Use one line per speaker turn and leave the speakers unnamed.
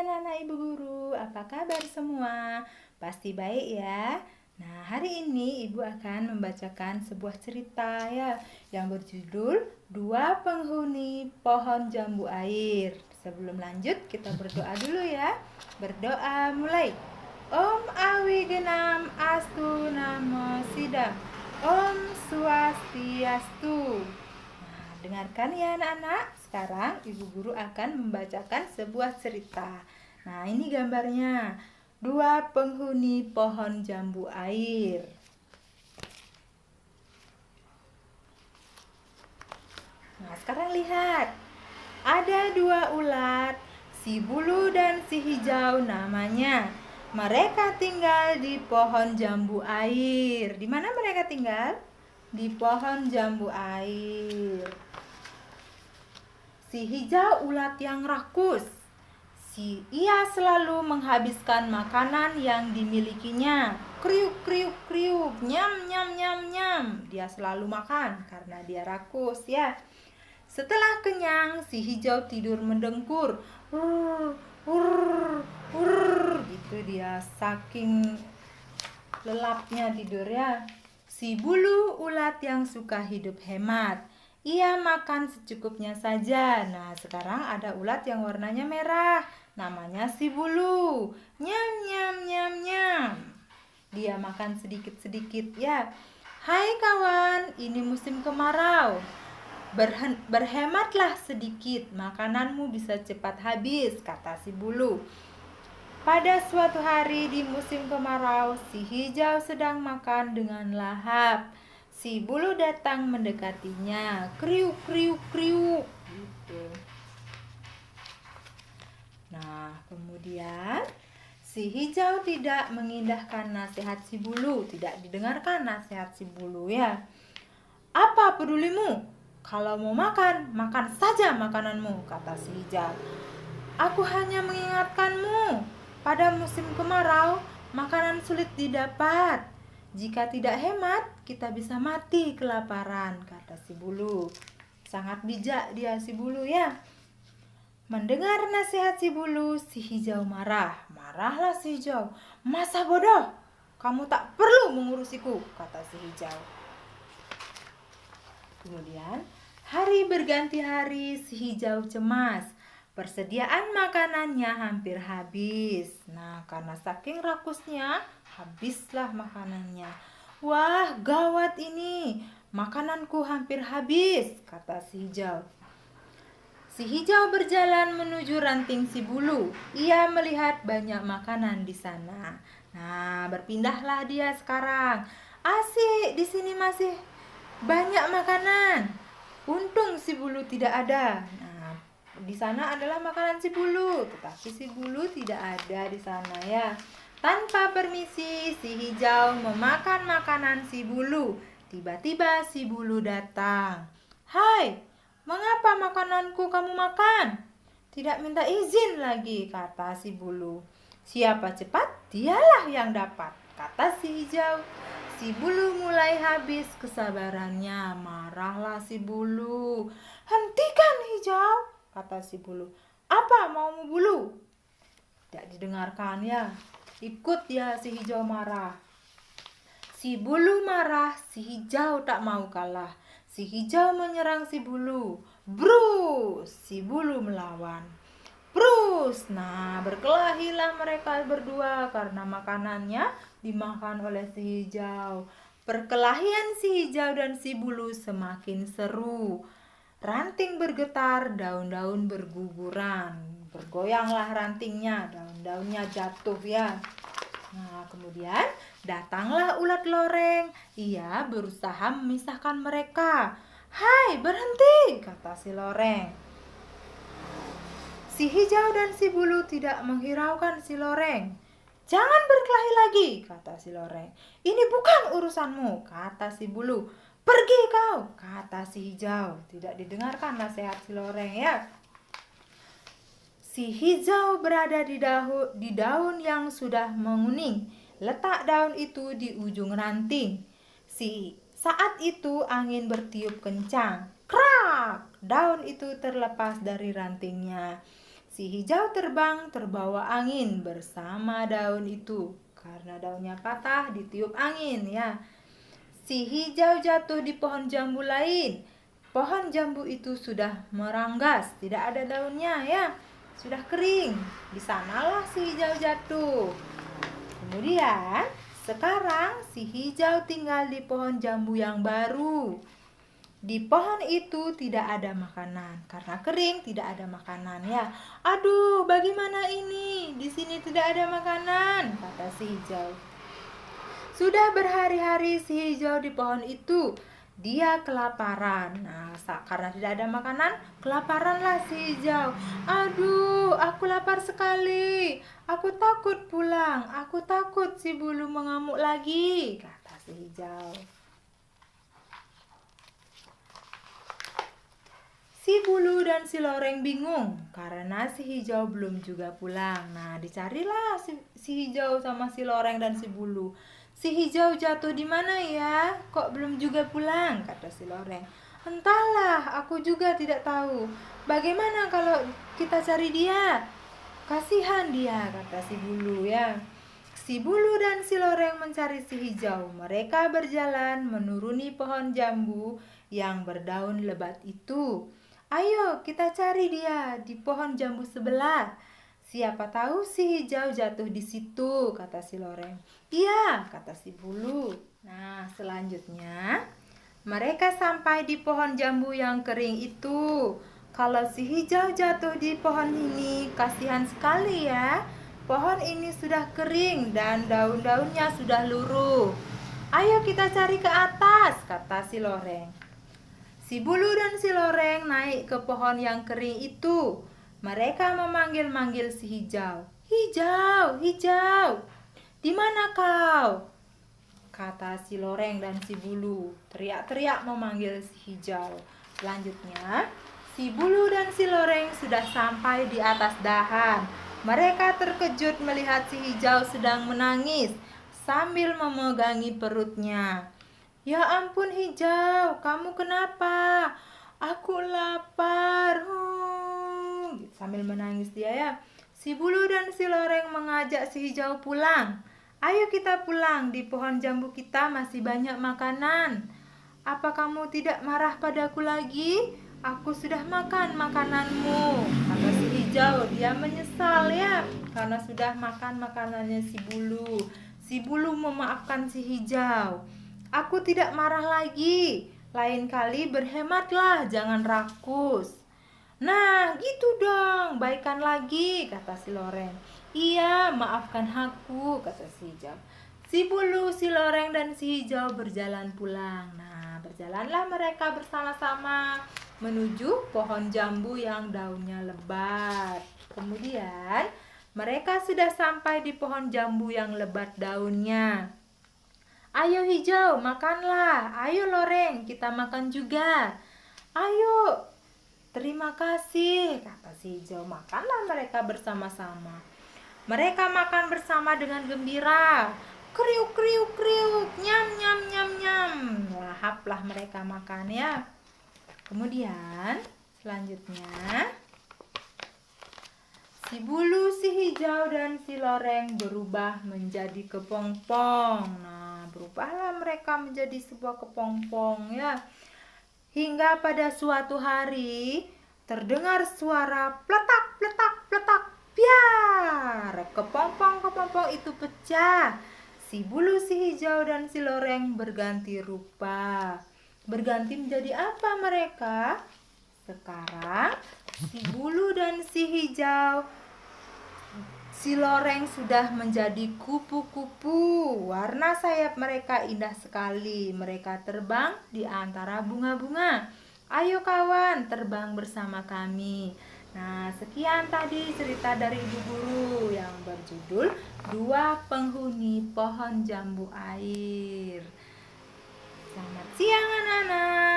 anak-anak ibu guru, apa kabar semua? Pasti baik ya. Nah, hari ini ibu akan membacakan sebuah cerita ya yang berjudul Dua Penghuni Pohon Jambu Air. Sebelum lanjut kita berdoa dulu ya. Berdoa mulai. Om Awi Genam Astu Namo Sidam. Om Swastiastu. Dengarkan ya anak-anak, sekarang ibu guru akan membacakan sebuah cerita. Nah, ini gambarnya, dua penghuni pohon jambu air. Nah, sekarang lihat, ada dua ulat, si bulu dan si hijau namanya. Mereka tinggal di pohon jambu air. Di mana mereka tinggal? Di pohon jambu air. Si hijau ulat yang rakus. Ia selalu menghabiskan makanan yang dimilikinya. Kriuk, kriuk, kriuk, nyam, nyam, nyam, nyam. Dia selalu makan karena dia rakus ya. Setelah kenyang, si hijau tidur mendengkur. Hurr, hurr, hurr. Gitu dia, saking lelapnya tidur ya. Si bulu ulat yang suka hidup hemat. Ia makan secukupnya saja. Nah, sekarang ada ulat yang warnanya merah. Namanya si bulu. Nyam, nyam, nyam, nyam. Dia makan sedikit-sedikit ya. Hai kawan, ini musim kemarau. Berhematlah sedikit, makananmu bisa cepat habis, kata si bulu. Pada suatu hari di musim kemarau, si hijau sedang makan dengan lahap. Si bulu datang mendekatinya, kriuk, kriuk, kriuk. Gitu. Nah, kemudian si hijau tidak mengindahkan nasihat si bulu, tidak didengarkan nasihat si bulu ya. Apa pedulimu? Kalau mau makan, makan saja makananmu, kata si hijau. Aku hanya mengingatkanmu, pada musim kemarau, makanan sulit didapat. Jika tidak hemat, kita bisa mati kelaparan, kata si bulu. Sangat bijak dia si bulu ya. Mendengar nasihat si bulu, si hijau marah. Marahlah si hijau. Masa bodoh? Kamu tak perlu mengurusiku, kata si hijau. Kemudian, hari berganti hari, si hijau cemas. Persediaan makanannya hampir habis. Nah, karena saking rakusnya, habislah makanannya. Wah, gawat ini. Makananku hampir habis, kata si hijau. Si hijau berjalan menuju ranting si bulu. Ia melihat banyak makanan di sana. Nah, berpindahlah dia sekarang. Asik, di sini masih banyak makanan. Untung si bulu tidak ada. Nah, di sana adalah makanan si bulu, tetapi si bulu tidak ada di sana ya. Tanpa permisi, si hijau memakan makanan si bulu. Tiba-tiba si bulu datang. Hai, mengapa makananku kamu makan? Tidak minta izin lagi, kata si bulu. Siapa cepat, dialah yang dapat, kata si hijau. Si bulu mulai habis kesabarannya. Marahlah si bulu. Hentikan hijau, kata si bulu. Apa maumu bulu? Tidak didengarkan ya. Ikut ya si hijau marah. Si bulu marah, si hijau tak mau kalah. Si hijau menyerang si bulu. Brus, si bulu melawan. Brus, nah berkelahilah mereka berdua karena makanannya dimakan oleh si hijau. Perkelahian si hijau dan si bulu semakin seru. Ranting bergetar, daun-daun berguguran. Bergoyanglah rantingnya, daun-daunnya jatuh ya. Nah, kemudian datanglah ulat loreng. Ia berusaha memisahkan mereka. Hai, berhenti, kata si loreng. Si hijau dan si bulu tidak menghiraukan si loreng. Jangan berkelahi lagi, kata si loreng. Ini bukan urusanmu, kata si bulu. Pergi kau, kata si hijau. Tidak didengarkan nasihat si loreng ya. Si hijau berada di daun yang sudah menguning. Letak daun itu di ujung ranting. Saat itu angin bertiup kencang. Krak! Daun itu terlepas dari rantingnya. Si hijau terbang terbawa angin bersama daun itu. Karena daunnya patah ditiup angin ya. Si hijau jatuh di pohon jambu lain. Pohon jambu itu sudah meranggas, tidak ada daunnya ya. Sudah kering. Di sanalah si hijau jatuh. Kemudian sekarang si hijau tinggal di pohon jambu yang baru. Di pohon itu tidak ada makanan karena kering, tidak ada makanan ya. Aduh, bagaimana ini? Di sini tidak ada makanan, kata si hijau. Sudah berhari-hari si hijau di pohon itu. Dia kelaparan. Nah, karena tidak ada makanan, kelaparanlah si hijau. Aduh, aku lapar sekali. Aku takut pulang. Aku takut si bulu mengamuk lagi, kata si hijau. Si bulu dan si loreng bingung karena si hijau belum juga pulang. Nah, dicarilah si hijau sama si loreng dan si bulu. Si hijau jatuh di mana ya? Kok belum juga pulang? Kata si loreng. Entahlah, aku juga tidak tahu. Bagaimana kalau kita cari dia? Kasihan dia, kata si bulu ya. Si bulu dan si loreng mencari si hijau. Mereka berjalan menuruni pohon jambu yang berdaun lebat itu. Ayo kita cari dia di pohon jambu sebelah. Siapa tahu si hijau jatuh di situ, kata si loreng. Iya, kata si bulu. Nah, selanjutnya mereka sampai di pohon jambu yang kering itu. Kalau si hijau jatuh di pohon ini, kasihan sekali ya. Pohon ini sudah kering dan daun-daunnya sudah luruh. Ayo kita cari ke atas, kata si loreng. Si bulu dan si loreng naik ke pohon yang kering itu. Mereka memanggil-manggil si hijau. Hijau, hijau, di mana kau? Kata si loreng dan si bulu. Teriak-teriak memanggil si hijau. Selanjutnya, si bulu dan si loreng sudah sampai di atas dahan. Mereka terkejut melihat si hijau sedang menangis sambil memegangi perutnya. Ya ampun hijau, kamu kenapa? Aku lapar. Sambil menangis dia ya. Si bulu dan si loreng mengajak si hijau pulang. Ayo kita pulang, di pohon jambu kita masih banyak makanan. Apa kamu tidak marah padaku lagi? Aku sudah makan makananmu, kata si hijau. Dia menyesal ya, karena sudah makan makanannya si bulu. Si bulu memaafkan si hijau. Aku tidak marah lagi. Lain kali berhematlah, jangan rakus. Nah, gitu dong, baikkan lagi, kata si loreng. Iya, maafkan aku, kata si hijau. Si bulu, si loreng, dan si hijau berjalan pulang. Nah, berjalanlah mereka bersama-sama menuju pohon jambu yang daunnya lebat. Kemudian, mereka sudah sampai di pohon jambu yang lebat daunnya. Ayo hijau, makanlah. Ayo loreng, kita makan juga. Ayo, terima kasih, kata si hijau. Makanlah mereka bersama-sama. Mereka makan bersama dengan gembira. Kriuk, kriuk, kriuk, nyam, nyam, nyam, nyam. Lahaplah mereka makan ya. Kemudian, selanjutnya, si bulu, si hijau, dan si loreng berubah menjadi kepompong. Nah, berubahlah mereka menjadi sebuah kepompong ya. Hingga pada suatu hari terdengar suara pletak, pletak, pletak, biar. Kepompong-kepompong itu pecah. Si bulu, si hijau, dan si loreng berganti rupa. Berganti menjadi apa mereka? Sekarang si bulu dan si hijau, si loreng sudah menjadi kupu-kupu. Warna sayap mereka indah sekali. Mereka terbang di antara bunga-bunga. Ayo kawan, terbang bersama kami. Nah, sekian tadi cerita dari Ibu Guru yang berjudul Dua Penghuni Pohon Jambu Air. Selamat siang anak-anak.